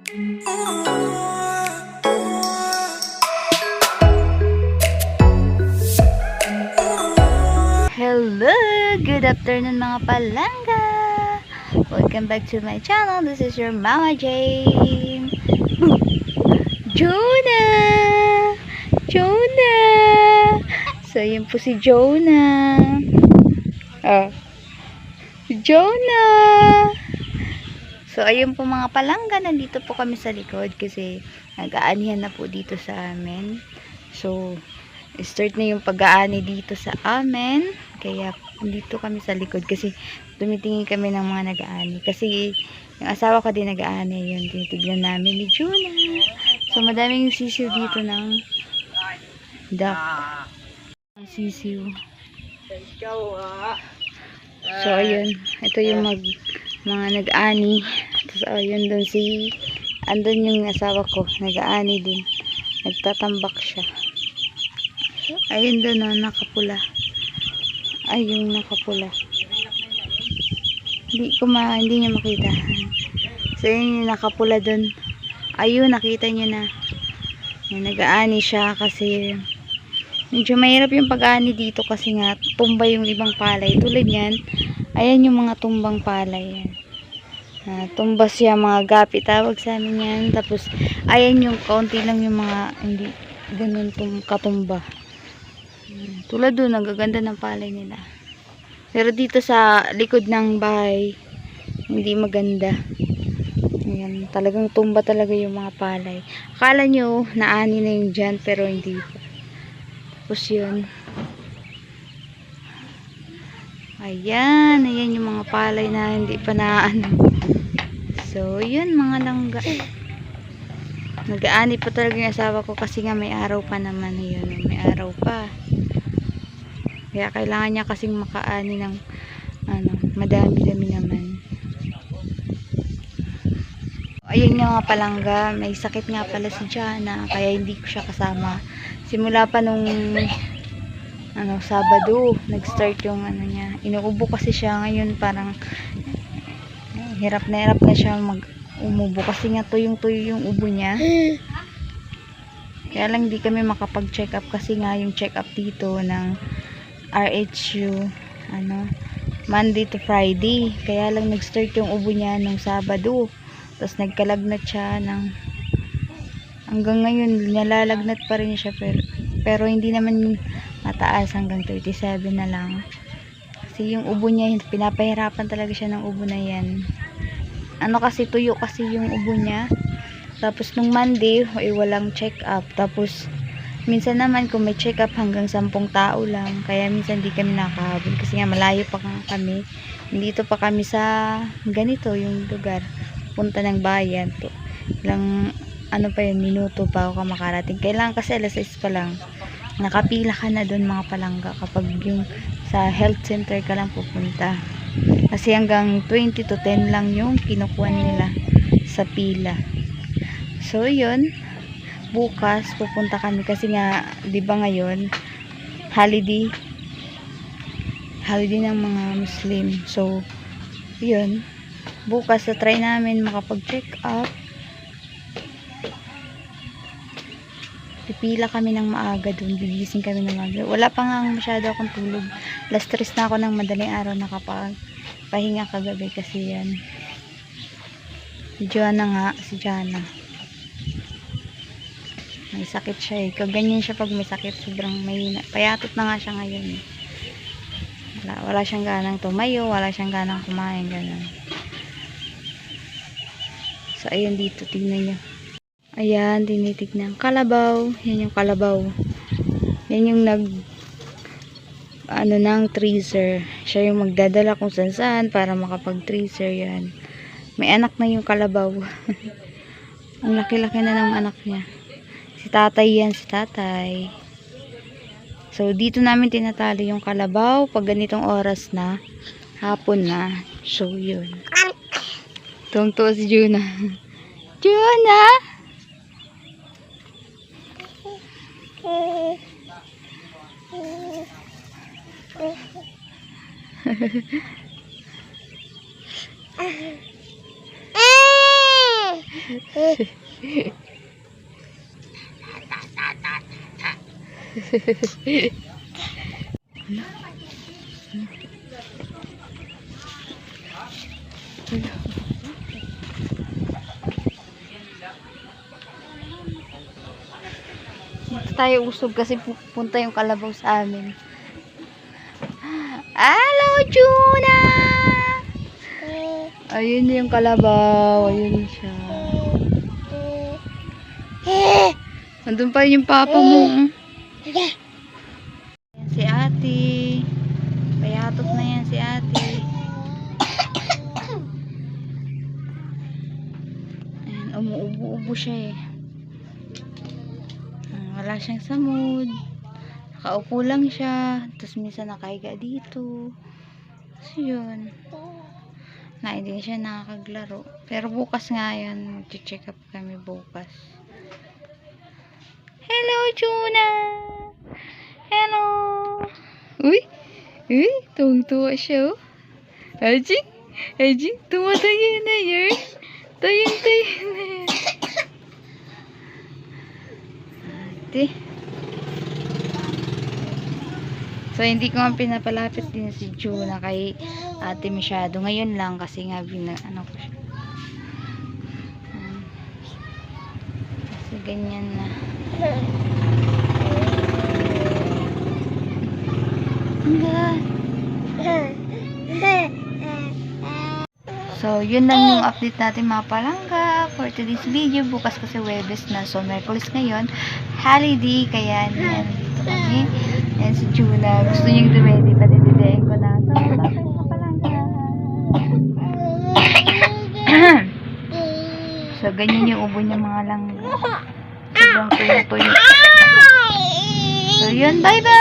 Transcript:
Hello! Good afternoon mga palangga! Welcome back to my channel. This is your Mama Jane. Jonah! Jonah! So, yun po si Jonah. Oh. Jonah! So, ayun po mga palangga. Nandito po kami sa likod kasi nag-aanihan na po dito sa amin. So, start na yung pag-aani dito sa amin. Kaya, dito kami sa likod kasi tumitingin kami ng mga nag-aani. Kasi, yung asawa ko din nag-aani yun. Tinitignan namin ni Jonah. So, madaming sisiw dito ng duck. Sisiw. So, ayun. Ito yung mga nag-aani. Tapos, ayun doon andun yung asawa ko. Nag-aani din. Nagtatambak siya. Ayun doon na nakapula. Ay, yung nakapula. Hindi niya makita. So, yun yung nakapula doon. Ayun, nakita niyo na. Nag-aani siya kasi medyo mahirap yung pag-aani dito kasi nga tumba yung ibang palay. Tulad yan, ayan yung mga tumbang palay. Tumba siya, mga gapi tawag sa amin yan. Tapos, ayan yung kaunti lang yung mga hindi ganun katumba. Tulad doon, nagaganda ng palay nila. Pero dito sa likod ng bahay, hindi maganda. Ayan, talagang tumba talaga yung mga palay. Akala nyo, naani na yung dyan, pero hindi pa. Tapos yun. Ayan yung mga palay na hindi pa naano. So, yun mga langga. Nag-aani pa talaga yung asawa ko kasi nga may araw pa naman yun. May araw pa. Kaya kailangan niya kasing makaani ng madami-dami naman. Ayun yung mga palangga. May sakit nga pala si Jana. Kaya hindi ko siya kasama. Simula pa nung Sabado. Nag-start yung niya. Inuubo kasi siya ngayon. Parang hirap na siya umubo. Kasi nga tuyong-tuyo yung ubo niya. Kaya lang hindi kami makapag-check up. Kasi nga yung check up dito ng RHU Monday to Friday. Kaya lang nag-start yung ubo niya nung Sabado. Tapos nagkalagnat siya hanggang ngayon nalalagnat pa rin siya pero hindi naman mataas, hanggang 37 na lang. Kasi yung ubo niya, pinapahirapan talaga siya ng ubo na yan. Kasi tuyo kasi yung ubo niya. Tapos nung Monday walang check up. Tapos minsan naman kung may check up hanggang 10 tao lang. Kaya minsan di kami nakahabol kasi nga malayo pa kami. Dito pa kami sa ganito yung lugar. Punta ng bayan. Ilang pa yun, minuto pa ako makarating. Kailangan kasi alas 6 pa lang. Nakapila ka na doon mga palangga kapag yung sa health center ka lang pupunta. Kasi hanggang 20 to 10 lang yung kinukuha nila sa pila. So yun, bukas pupunta kami kasi nga 'di ba ngayon holiday ng mga Muslim. So yun, bukas try namin makapag-check up. Pipila kami ng maaga doon, gigising kami ng maaga. Wala pa nga masyado akong tulog. Last stress na ako ng madaling araw nakapagpahinga kagabi kasi yan. Si Jana. May sakit siya eh. Kaganyan siya pag may sakit. Sobrang mahina. Payatot na nga siya ngayon eh. Wala siyang ganang tumayo. Wala siyang ganang kumain. Ganun. So, ayun dito. Tingnan nyo. Ayan. Tinitignan. Kalabaw. Yan yung kalabaw. Yan yung ng treasure. Siya yung magdadala kung saan para makapag-treasure yan. May anak na yung kalabaw. Ang laki-laki na ng anak niya. Si tatay yan, si tatay. So, dito namin tinatali yung kalabaw pag ganitong oras na, hapon na. So, yun. Tuwang-tuwa si Juna. Juna! Dito tayo usog kasi pupunta yung kalabaw sa amin. Hello, Juna! Ayun yung kalabaw. Ayun siya. Nandun pa yung papa mo. Ayan si ate. Payatot na yan si ate. Ayan, umuubo-ubo siya eh. Wala siyang sa mood. Nakaupo lang siya. Tapos minsan nakahiga dito. So yun. Na hindi siya nakakaglaro. Pero bukas nga yan. Mag-check up kami bukas. Hello, Juna! Hello! Uy! Uy! Tuwang-tuwa siya oh. Ajing! Ajing! Tumatayo na yun. Tayong-tayo na yun. Ate. So, hindi ko nga pinapalapit din si Juna kay ate masyado. Ngayon lang kasi nga ano ko siya. Kasi ganyan na. So, yun lang yung update natin mga palangga for today's video. Bukas kasi Webes na. So, Merkulis ngayon. Holiday. Kaya, yan. Dito kami. Yan si Juna. Gusto niyang dumedi. Patididayin ko na. So, bakit mga palangga? So, ganyan yung ubo niya mga langga. Sobrang tuyo-tuyo. So, yun. Bye-bye!